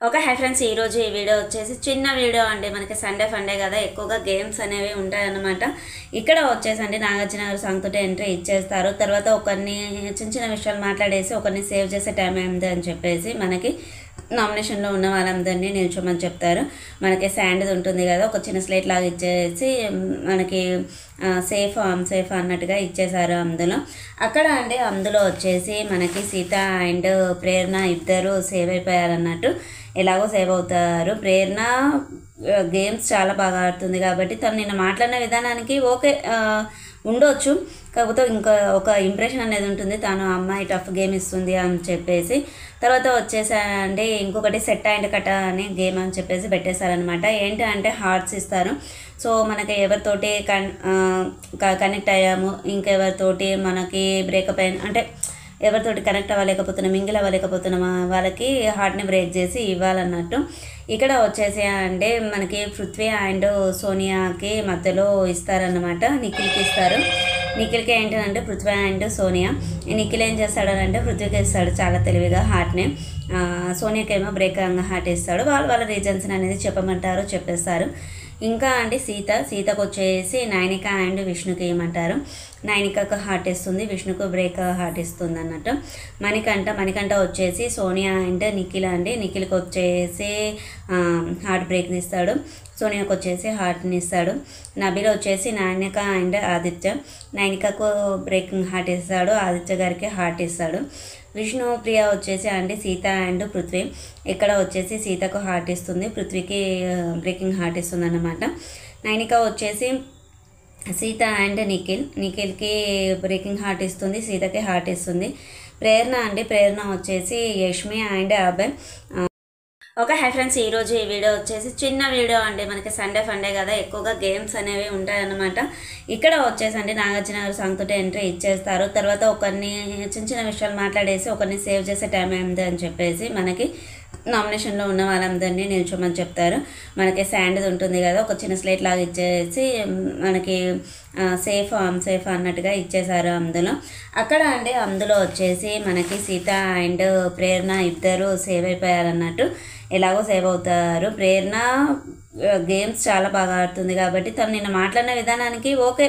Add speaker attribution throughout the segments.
Speaker 1: Okay hi friends, ఈరోజు ఈ video వచ్చేసి చిన్న వీడియో అండి. మనకి సండే ఫండే కదా, ఎక్కువగా గేమ్స్ అనేవి ఉంటాయన్నమాట. ఇక్కడ వచ్చేసి అండి నాగార్జున గారు సాంగ్ తోటి ఎంట్రీ ఇచ్చేస్తారు. తర్వాత ఒకరిని చిన్న చిన్న విషయాలు మాట్లాడేసి ఒకరిని సేవ్ చేసే టైం ఏంది అని చెప్పేసి మనకి నామినేషన్లో ఉన్న వాళ్ళందరినీ నిల్చోమని చెప్తారు. మనకి శాండ్ ఉంటుంది కదా, ఒక చిన్న స్లేట్ లాగా ఇచ్చేసి మనకి సేఫ్ అన్నట్టుగా ఇచ్చేసారు. అందులో వచ్చేసి మనకి సీత అండ్ ప్రేరణ ఇద్దరు సేవ్ అయిపోయారు అన్నట్టు. ఎలాగో సేవ్ అవుతారు. ప్రేరణ గేమ్స్ చాలా బాగా ఆడుతుంది కాబట్టి తను నిన్న మాట్లాడిన విధానానికి ఓకే ఉండొచ్చు. కాకపోతే ఇంకా ఒక ఇంప్రెషన్ అనేది ఉంటుంది, తను అమ్మాయి టఫ్ గేమ్ ఇస్తుంది అని చెప్పేసి. తర్వాత వచ్చేసండి ఇంకొకటి సెట్ అండ్ కట అనే గేమ్ అని చెప్పేసి పెట్టేశారనమాట. ఏంటి అంటే హార్ట్స్ ఇస్తారు. సో మనకి ఎవరితోటి కనెక్ట్ అయ్యాము, ఇంకెవరితోటి మనకి బ్రేకప్ అయిన అంటే ఎవరితోటి కనెక్ట్ అవ్వలేకపోతున్నాం, మింగిల్ అవ్వలేకపోతున్నామా వాళ్ళకి హార్ట్ని బ్రేక్ చేసి ఇవ్వాలన్నట్టు. ఇక్కడ వచ్చేసి అంటే మనకి పృథ్వీ అండ్ సోనియాకి మధ్యలో ఇస్తారన్నమాట. నిఖిల్కి ఇస్తారు. నిఖిల్కి ఏంటంటే పృథ్వీ అండ్ సోనియా. నిఖిల్ ఏం చేస్తాడనంటే పృథ్వీకి ఇస్తాడు చాలా తెలివిగా హార్ట్ని. సోనియాకి ఏమో బ్రేక్ హార్ట్ ఇస్తాడు. వాళ్ళ రీజన్స్ అనేది చెప్పమంటారు, చెప్పేస్తారు. ఇంకా అండి సీతకు వచ్చేసి నైనిక అండ్ విష్ణుకి ఏమంటారు. నైనికకు హార్ట్ ఇస్తుంది, విష్ణుకు బ్రేక్ హార్ట్ ఇస్తుంది అన్నట్టు. మణికంఠ వచ్చేసి సోనియా అండ్ నిఖిల్ అండి. నిఖిల్కి వచ్చేసి హార్ట్ బ్రేక్ ఇస్తాడు, సోనియాకు వచ్చేసి హార్ట్ని ఇస్తాడు. నబీల్ వచ్చేసి నైనిక అండ్ ఆదిత్య. నైనికకు బ్రేకింగ్ హార్ట్ ఇస్తాడు, ఆదిత్య గారికి హార్ట్ ఇస్తాడు. విష్ణు ప్రియ వచ్చేసి అండి సీత అండ్ పృథ్వీ. ఇక్కడ వచ్చేసి సీతకు హార్ట్ ఇస్తుంది, పృథ్వీకి బ్రేకింగ్ హార్ట్ ఇస్తుంది అన్నమాట. నైనిక వచ్చేసి సీత అండ్ నిఖిల్కి బ్రేకింగ్ హార్ట్ ఇస్తుంది, సీతకి హార్ట్ ఇస్తుంది. ప్రేరణ వచ్చేసి Yashmi and Abhay. Okay hi friends, ఈరోజు ఈ వీడియో వచ్చేసి చిన్న వీడియో అండి. మనకి సండే ఫండే కదా, ఎక్కువగా గేమ్స్ అనేవి ఉంటాయన్నమాట. ఇక్కడ వచ్చేసి అండి నాగార్జున గారు సాంగ్ తోటి ఎంట్రీ ఇచ్చేస్తారు. తర్వాత ఒకరిని చిన్న చిన్న విషయాలు మాట్లాడేసి ఒకరిని సేవ్ చేసే టైం ఏంది అని చెప్పేసి మనకి నామినేషన్లో ఉన్న వాళ్ళందరినీ నిల్చోమని చెప్తారు. మనకి శాండ్ ఉంటుంది కదా, ఒక చిన్న స్లేట్ లాగా ఇచ్చేసి మనకి సేఫ్ అన్నట్టుగా ఇచ్చేసారు. అందులో వచ్చేసి మనకి సీత అండ్ ప్రేరణ ఇద్దరు సేవ్ అయిపోయారు అన్నట్టు. ఎలాగో సేవ్ అవుతారు. ప్రేరణ గేమ్స్ చాలా బాగా ఆడుతుంది కాబట్టి తను నిన్న మాట్లాడిన విధానానికి ఓకే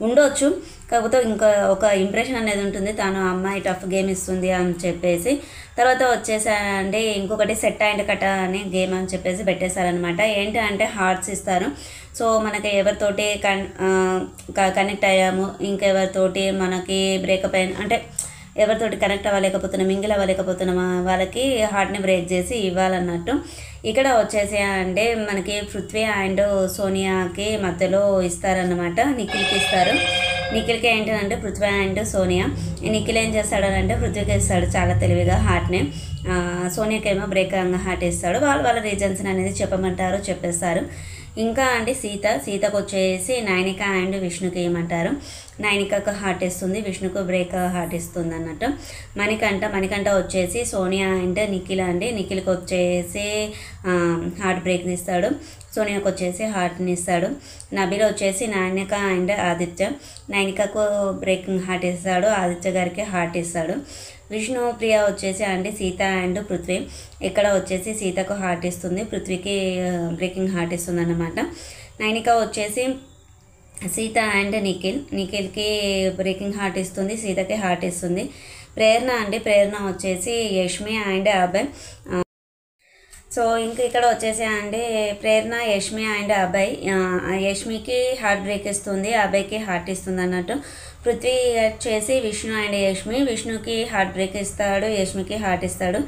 Speaker 1: ఉండొచ్చు. కాకపోతే ఇంకా ఒక ఇంప్రెషన్ అనేది ఉంటుంది, తను అమ్మాయి టఫ్ గేమ్ ఇస్తుంది అని చెప్పేసి. తర్వాత వచ్చేసండి ఇంకొకటి సెట్ అండ్ కట అనే గేమ్ అని చెప్పేసి పెట్టేశారనమాట. ఏంటి అంటే హార్ట్స్ ఇస్తారు. సో మనకి ఎవరితోటి కనెక్ట్ అయ్యాము, ఇంకెవరితోటి మనకి బ్రేకప్ అయిన అంటే ఎవరితోటి కనెక్ట్ అవ్వలేకపోతున్నాం, మింగిల్ అవ్వలేకపోతున్నామా వాళ్ళకి హార్ట్ని బ్రేక్ చేసి ఇవ్వాలన్నట్టు. ఇక్కడ వచ్చేసి అంటే మనకి పృథ్వీ అండ్ సోనియాకి మధ్యలో ఇస్తారన్నమాట. నిఖిల్కి ఇస్తారు. నిఖిల్కి ఏంటంటే పృథ్వీ అండ్ సోనియా. నిఖిల్ ఏం చేస్తాడనంటే పృథ్వీకి ఇస్తాడు చాలా తెలివిగా హార్ట్ని. సోనియాకి ఏమో బ్రేక్ హార్ట్ ఇస్తాడు. వాళ్ళ రీజన్స్ అనేది చెప్పమంటారు, చెప్పేస్తారు. ఇంకా అండి సీతకు వచ్చేసి నైనిక అండ్ విష్ణుకి ఏమంటారు. నైనికకు హార్ట్ ఇస్తుంది, విష్ణుకు బ్రేక్ హార్ట్ ఇస్తుంది అన్నట్టు. మణికంఠ వచ్చేసి సోనియా అండ్ నిఖిల్ అండి. నిఖిల్కి వచ్చేసి హార్ట్ బ్రేక్ ఇస్తాడు, సోనియాకు వచ్చేసి హార్ట్ని ఇస్తాడు. నబీల్ వచ్చేసి నైనిక అండ్ ఆదిత్య. నైనికకు బ్రేకింగ్ హార్ట్ ఇస్తాడు, ఆదిత్య గారికి హార్ట్ ఇస్తాడు. విష్ణు ప్రియ వచ్చేసి అండి సీత అండ్ పృథ్వీ. ఇక్కడ వచ్చేసి సీతకు హార్ట్ ఇస్తుంది, పృథ్వీకి బ్రేకింగ్ హార్ట్ ఇస్తుంది అన్నమాట. నైనిక వచ్చేసి సీత అండ్ నిఖిల్కి బ్రేకింగ్ హార్ట్ ఇస్తుంది, సీతకి హార్ట్ ఇస్తుంది. ప్రేరణ వచ్చేసి యష్మి అండ్ అభయ్. సో ఇక్కడ వచ్చేసి అండి ప్రేరణ, యష్మి అండ్ అభయ్. యష్మికి హార్ట్ బ్రేక్ ఇస్తుంది, అభయ్కి హార్ట్ ఇస్తుంది అన్నట్టు. పృథ్వీ వచ్చేసి విష్ణు అండ్ యష్మి. విష్ణుకి హార్ట్ బ్రేక్ ఇస్తాడు, యష్మికి హార్ట్ ఇస్తాడు.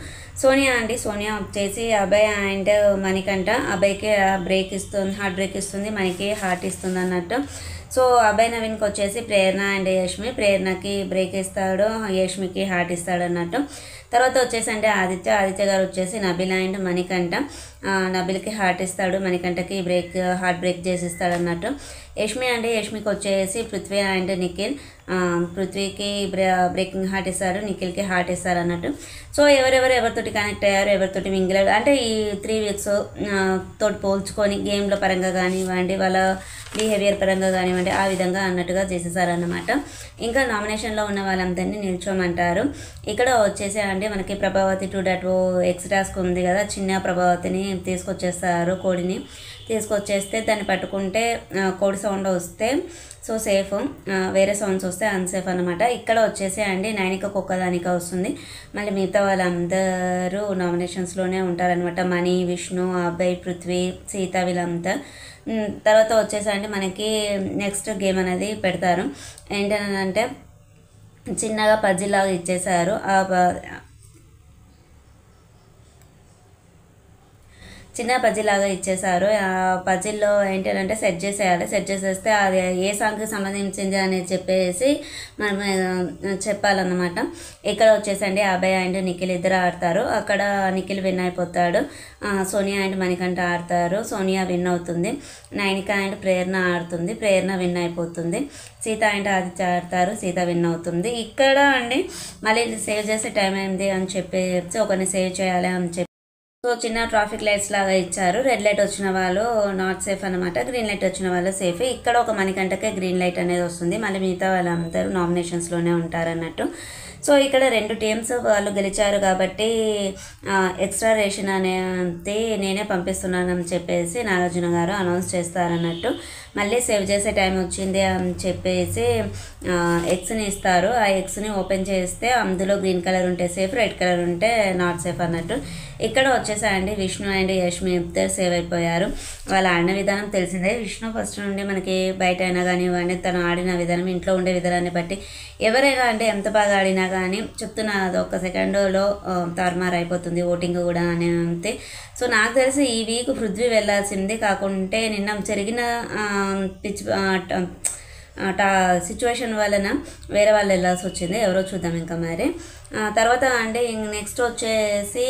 Speaker 1: సోనియా వచ్చేసి అభయ్ అండ్ మణికంఠ. అభయ్కి హార్ట్ బ్రేక్ ఇస్తుంది, మణికి హార్ట్ ఇస్తుంది అన్నట్టు. సో అభయ్ నవీన్కి వచ్చేసి ప్రేరణ అండ్ యష్మి. ప్రేరణకి బ్రేక్ ఇస్తాడు, యష్మికి హార్ట్ ఇస్తాడు అన్నట్టు. తర్వాత వచ్చేసి అంటే ఆదిత్య గారు వచ్చేసి నబిల్ అండ్ మణికంఠ. నబిల్కి హార్ట్ ఇస్తాడు, మణికంఠకి హార్ట్ బ్రేక్ చేసి ఇస్తాడు అన్నట్టు. యష్మికి వచ్చేసి పృథ్వీ అండ్ నిఖిల్. పృథ్వీకి బ్రేకింగ్ హార్ట్ ఇస్తారు, నిఖిల్కి హార్ట్ ఇస్తారు అన్నట్టు. సో ఎవరితోటి కనెక్ట్ అయ్యారు, ఎవరితోటి మింగిల్ అంటే ఈ 3 వీక్స్ తోటి పోల్చుకొని గేమ్ల పరంగా కానివ్వండి, వాళ్ళ బిహేవియర్ పరంగా కానివ్వండి ఆ విధంగా అన్నట్టుగా చేసేసారన్నమాట. ఇంకా నామినేషన్లో ఉన్న వాళ్ళందరినీ నిల్చోమంటారు. ఇక్కడ వచ్చేసి అండి మనకి ప్రభావతి 2.0 ఎక్స్ టాస్క్ ఉంది కదా, చిన్న ప్రభావతిని తీసుకొచ్చేస్తారు. కోడిని తీసుకొచ్చేస్తే దాన్ని పట్టుకుంటే కోడి సౌండ్ వస్తే సో సేఫ్, వేరే సౌండ్స్ వస్తే అన్సేఫ్ అనమాట. ఇక్కడ వచ్చేసి అండి నైనిక ఒక్కదానిక వస్తుంది, మళ్ళీ మిగతా వాళ్ళందరూ నామినేషన్స్లోనే ఉంటారనమాట. మణి, విష్ణు, అబ్బాయి, పృథ్వీ, సీత వీళ్ళంతా. తర్వాత వచ్చేసి అండి మనకి నెక్స్ట్ గేమ్ అనేది పెడతారు. ఏంటంటే చిన్నగా పజిల్లాగా ఇచ్చేసారు. చిన్న పజిల్లాగా ఇచ్చేసారు. ఆ పజిల్లో ఏంటంటే సెట్ చేసేయాలి. సెట్ చేసేస్తే అది ఏ సాంగ్కి సంబంధించింది అనేది చెప్పేసి మనం చెప్పాలన్నమాట. ఇక్కడ వచ్చేసండి అభయ్ అండ్ నిఖిల్ ఇద్దరు ఆడతారు. అక్కడ నిఖిల్ విన్ అయిపోతాడు. సోనియా అండ్ మణికంఠ ఆడతారు. సోనియా విన్ అవుతుంది. నైనిక అండ్ ప్రేరణ ఆడుతుంది. ప్రేరణ విన్ అయిపోతుంది. సీత అండ్ ఆదిత్య ఆడతారు. సీత విన్ అవుతుంది. ఇక్కడ అండి మళ్ళీ సేవ్ చేసే టైం అయింది అని చెప్పేసి ఒకరిని సేవ్ చేయాలి అని చెప్పి సో చిన్న ట్రాఫిక్ లైట్స్ లాగా ఇచ్చారు. రెడ్ లైట్ వచ్చిన వాళ్ళు నాట్ సేఫ్ అనమాట, గ్రీన్ లైట్ వచ్చిన వాళ్ళు సేఫ్. ఇక్కడ ఒక మణికంఠకే గ్రీన్ లైట్ అనేది వస్తుంది, మళ్ళీ మిగతా వాళ్ళందరూ నామినేషన్స్లోనే ఉంటారన్నట్టు. సో ఇక్కడ 2 టీమ్స్ వాళ్ళు గెలిచారు కాబట్టి ఎక్స్ట్రా రేషన్ అనేది నేనే పంపిస్తున్నానని చెప్పేసి నాగార్జున గారు అనౌన్స్ చేస్తారన్నట్టు. మళ్ళీ సేవ్ చేసే టైం వచ్చింది అని చెప్పేసి ఎగ్స్ని ఇస్తారు. ఆ ఎగ్స్ని ఓపెన్ చేస్తే అందులో గ్రీన్ కలర్ ఉంటే సేఫ్, రెడ్ కలర్ ఉంటే నాట్ సేఫ్ అన్నట్టు. ఇక్కడ వచ్చేసాయండి విష్ణు అండ్ యష్మి ఇద్దరు సేవ్ అయిపోయారు. వాళ్ళు ఆడిన విధానం తెలిసిందే. విష్ణు ఫస్ట్ నుండి మనకి బయట అయినా కానివ్వండి తను ఆడిన విధానం, ఇంట్లో ఉండే విధానాన్ని బట్టి ఎవరైనా అంటే ఎంత బాగా ఆడినా కానీ చెప్తున్నా అది ఒక సెకండ్లో తారుమారు అయిపోతుంది ఓటింగ్ కూడా అని అంతే. సో నాకు తెలిసి ఈ వీక్ పృథ్వీ వెళ్ళాల్సింది, కాకుంటే నిన్న జరిగిన పిచ్ సిచ్యువేషన్ వలన వేరే వాళ్ళు వెళ్ళాల్సి వచ్చింది. ఎవరో చూద్దాం ఇంకా మరి. తర్వాత అంటే నెక్స్ట్ వచ్చేసి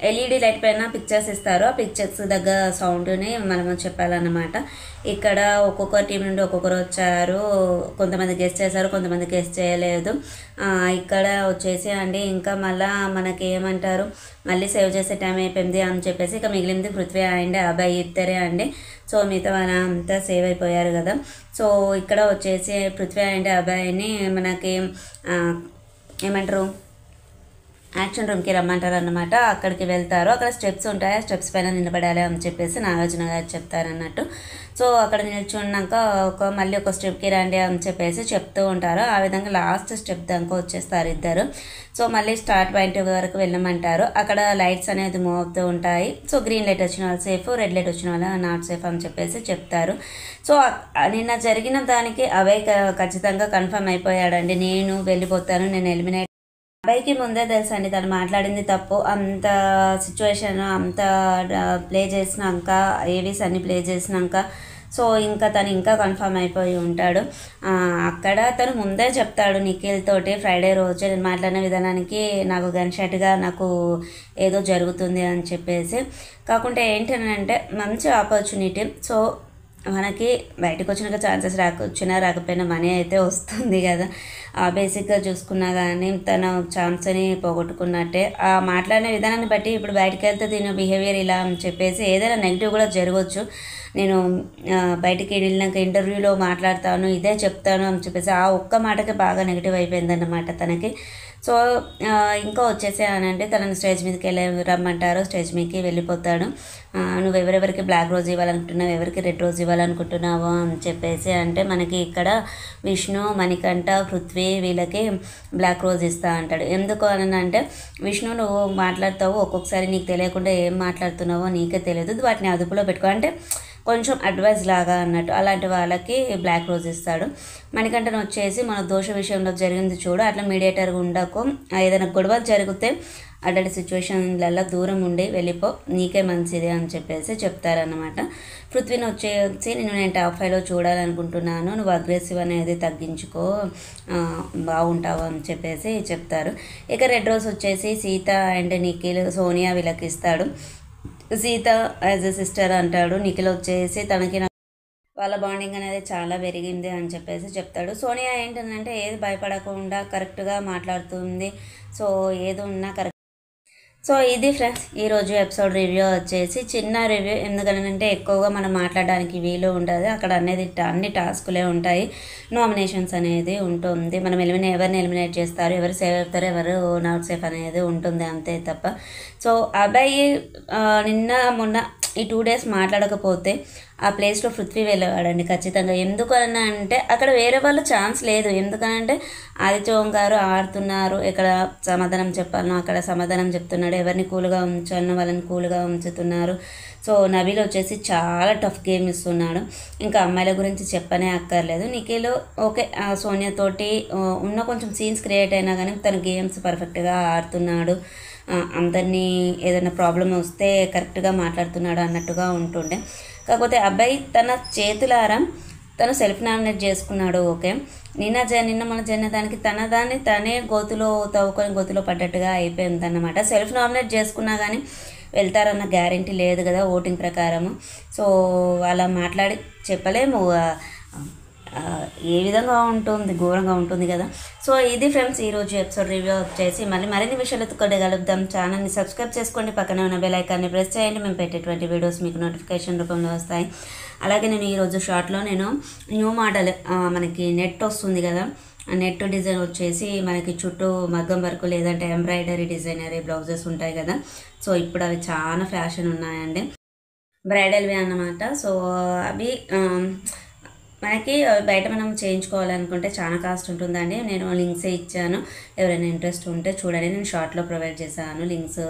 Speaker 1: ఎల్ఈడి లైట్ పైన పిక్చర్స్ ఇస్తారు. ఆ పిక్చర్స్ దగ్గర సౌండ్ని మనము చెప్పాలన్నమాట. ఇక్కడ ఒక్కొక్క టీం నుండి ఒక్కొక్కరు వచ్చారు. కొంతమంది గెస్ట్ చేశారు, కొంతమంది గెస్ట్ చేయలేదు. ఇక్కడ వచ్చేసి అండి ఇంకా మళ్ళీ మనకి ఏమంటారు మళ్ళీ సేవ్ చేసే టైం అయిపోయింది అని చెప్పేసి ఇక మిగిలింది పృథ్వీ అండ్ అబ్బాయి ఇద్దరే అండి. సో మిగతా వాళ్ళంతా సేవ్ అయిపోయారు కదా. సో ఇక్కడ వచ్చేసి పృథ్వీ అండ్ అబ్బాయిని మనకి ఏమంటారు యాక్షన్ రూమ్కి రమ్మంటారు అన్నమాట. అక్కడికి వెళ్తారు. అక్కడ స్టెప్స్ ఉంటాయి, ఆ స్టెప్స్ పైన నిలబడాలి అని చెప్పేసి నాగార్జున గారు చెప్తారన్నట్టు. సో అక్కడ నిల్చున్నాక మళ్ళీ ఒక స్టెప్కి రండి అని చెప్పేసి చెప్తూ ఉంటారు. ఆ విధంగా లాస్ట్ స్టెప్ దాకా వచ్చేస్తారు ఇద్దరు. సో మళ్ళీ స్టార్ట్ పాయింట్ వరకు వెళ్ళమంటారు. అక్కడ లైట్స్ అనేది మూవ్ అవుతూ ఉంటాయి. సో గ్రీన్ లైట్ వచ్చిన వాళ్ళు సేఫ్, రెడ్ లైట్ వచ్చిన వాళ్ళు నాట్ సేఫ్ అని చెప్పేసి చెప్తారు. సో నిన్న జరిగిన దానికి అభయ్ ఖచ్చితంగా కన్ఫర్మ్ అయిపోయాడండి. నేను వెళ్ళిపోతాను, నేను ఎలిమినేట్. అబ్బాయికి ముందే తెలుసండి తను మాట్లాడింది తప్పు. అంత సిచ్యువేషన్ అంత ప్లే చేసినాక, ఏవీస్ అన్ని ప్లే చేసినాక సో ఇంకా తను ఇంకా కన్ఫర్మ్ అయిపోయి ఉంటాడు. అక్కడ తను ముందే చెప్తాడు నిఖిల్ తోటి ఫ్రైడే రోజు నేను మాట్లాడిన విధానానికి నాకు గన్షాట్గా నాకు ఏదో జరుగుతుంది అని చెప్పేసి. కాకుంటే ఏంటంటే మంచి ఆపర్చునిటీ. సో మనకి బయటకు వచ్చినాక ఛాన్సెస్ వచ్చినా రాకపోయినా మనీ అయితే వస్తుంది కదా. బేసిక్గా చూసుకున్నా కానీ తన ఛాన్స్ని పోగొట్టుకున్నట్టే. ఆ మాట్లాడిన విధానాన్ని బట్టి ఇప్పుడు బయటకు వెళ్తే దీని బిహేవియర్ ఇలా అని చెప్పేసి ఏదైనా నెగిటివ్ కూడా జరగవచ్చు. నేను బయటికి వెళ్ళినాక ఇంటర్వ్యూలో మాట్లాడతాను, ఇదే చెప్తాను అని చెప్పేసి ఆ ఒక్క మాటకి బాగా నెగిటివ్ అయిపోయిందన్నమాట తనకి. సో ఇంకా వచ్చేసి అంటే తనని స్టేజ్ మీదకి రమ్మంటారు. స్టేజ్ మీదకి వెళ్ళిపోతాడు. నువ్వు ఎవరెవరికి బ్లాక్ రోజ్ ఇవ్వాలనుకుంటున్నావు, ఎవరికి రెడ్ రోజ్ ఇవ్వాలనుకుంటున్నావు అని చెప్పేసి అంటే మనకి ఇక్కడ విష్ణు, మణికంఠ, పృథ్వీ వీళ్ళకి బ్లాక్ రోజ్ ఇస్తా అంటాడు. ఎందుకు అని అంటే విష్ణు నువ్వు మాట్లాడతావు, ఒక్కొక్కసారి నీకు తెలియకుండా ఏం మాట్లాడుతున్నావో నీకే తెలియదు, వాటిని అదుపులో పెట్టుకో అంటే కొంచెం అడ్వైజ్ లాగా అన్నట్టు. అలాంటి వాళ్ళకి బ్లాక్ రోజ్ ఇస్తాడు. మణికంఠను వచ్చేసి మన దోష విషయంలో జరిగింది చూడు, అట్లా మీడియేటర్గా ఉండకు, ఏదైనా గొడవలు జరిగితే అట్లాంటి సిచ్యువేషన్లలో దూరం ఉండి వెళ్ళిపో, నీకే మంచిది అని చెప్పేసి చెప్తారన్నమాట. పృథ్వీని వచ్చేసి నేను టాప్ 5లో చూడాలనుకుంటున్నాను, నువ్వు అగ్రెసివ్ అనేది తగ్గించుకో, బాగుంటావు అని చెప్పేసి చెప్తారు. ఇక రెడ్ రోజ్ వచ్చేసి సీత అండ్ నిఖిల్, సోనియా వీళ్ళకి ఇస్తాడు. సీత యాజ్ ఎ సిస్టర్ అంటాడు. నిఖిల్ వచ్చేసి తనకి వాళ్ళ బాండింగ్ అనేది చాలా పెరిగింది అని చెప్పేసి చెప్తాడు. సోనియా ఏంటంటే ఏది భయపడకుండా కరెక్ట్గా మాట్లాడుతుంది. సో ఏది ఉన్నా కరెక్ట్. సో ఇది ఫ్రెండ్స్ ఈరోజు ఎపిసోడ్ రివ్యూ వచ్చేసి చిన్న రివ్యూ. ఎందుకంటే ఎక్కువగా మనం మాట్లాడడానికి వీలు ఉంటుంది. అక్కడ అన్ని టాస్కులే ఉంటాయి. నామినేషన్స్ అనేది ఉంటుంది. మనం ఎవరిని ఎలిమినేట్ చేస్తారు, ఎవరు సేవ్ అవుతారు, ఎవరు నాట్ సేఫ్ అనేది ఉంటుంది, అంతే తప్ప. సో అబ్బాయి నిన్న మొన్న ఈ 2 days మాట్లాడకపోతే ఆ ప్లేస్లో పృథ్వీ వెళ్ళేవాడండి ఖచ్చితంగా. ఎందుకని అంటే అక్కడ వేరే వాళ్ళు ఛాన్స్ లేదు. ఎందుకనంటే ఆదిత్య గారు ఆడుతున్నారు, ఇక్కడ సమాధానం చెప్పాలనో అక్కడ సమాధానం చెప్తున్నాడు, ఎవరిని కూల్గా ఉంచాలనో వాళ్ళని కూల్గా ఉంచుతున్నారు. సో నబీల్ వచ్చేసి చాలా టఫ్ గేమ్ ఇస్తున్నాడు. ఇంకా అమ్మాయిల గురించి చెప్పనే అక్కర్లేదు. నిఖిల్ ఓకే సోనియాతోటి ఉన్న కొంచెం సీన్స్ క్రియేట్ అయినా కానీ తన గేమ్స్ పర్ఫెక్ట్గా ఆడుతున్నాడు. అందరినీ ఏదైనా ప్రాబ్లం వస్తే కరెక్ట్గా మాట్లాడుతున్నాడు అన్నట్టుగా ఉంటుండే. కాకపోతే అబ్బాయి తన చేతులారా తను సెల్ఫ్ నామినేట్ చేసుకున్నాడు. ఓకే నిన్న మన దానికి దాన్ని తనే గోతులో తవ్వుకొని గోతులో పడ్డట్టుగా అయిపోయింది అన్నమాట. సెల్ఫ్ నామినేట్ చేసుకున్నా కానీ వెళ్తారన్న గ్యారంటీ లేదు కదా ఓటింగ్ ప్రకారము. సో అలా మాట్లాడి చెప్పలేము ఏ విధంగా ఉంటుంది, ఘోరంగా ఉంటుంది కదా. సో ఇది ఫ్రెండ్స్ ఈరోజు ఎపిసోడ్ రివ్యూ వచ్చేసి. మరిన్ని విషయాలు కలుద్దాం. ఛానల్ని సబ్స్క్రైబ్ చేసుకోండి, పక్కన ఉన్న బెల్ ఐకాన్ని ప్రెస్ చేయండి. మేము పెట్టేటువంటి వీడియోస్ మీకు నోటిఫికేషన్ రూపంలో వస్తాయి. అలాగే నేను ఈరోజు షార్ట్లో న్యూ మోడల్ మనకి నెట్ వస్తుంది కదా, నెట్ డిజైన్ వచ్చేసి మనకి చుట్టూ మగ్గం వర్క్ లేదంటే ఎంబ్రాయిడరీ డిజైనరీ బ్లౌజెస్ ఉంటాయి కదా. సో ఇప్పుడు అవి చాలా ఫ్యాషన్ ఉన్నాయండి, బ్రైడల్వి అన్నమాట. సో అవి మనకి బయట మనం చేయించుకోవాలనుకుంటే చాలా కాస్ట్ ఉంటుందండి. నేను లింక్సే ఇచ్చాను, ఎవరైనా ఇంట్రెస్ట్ ఉంటే చూడండి. నేను షార్ట్లో ప్రొవైడ్ చేశాను లింక్స్.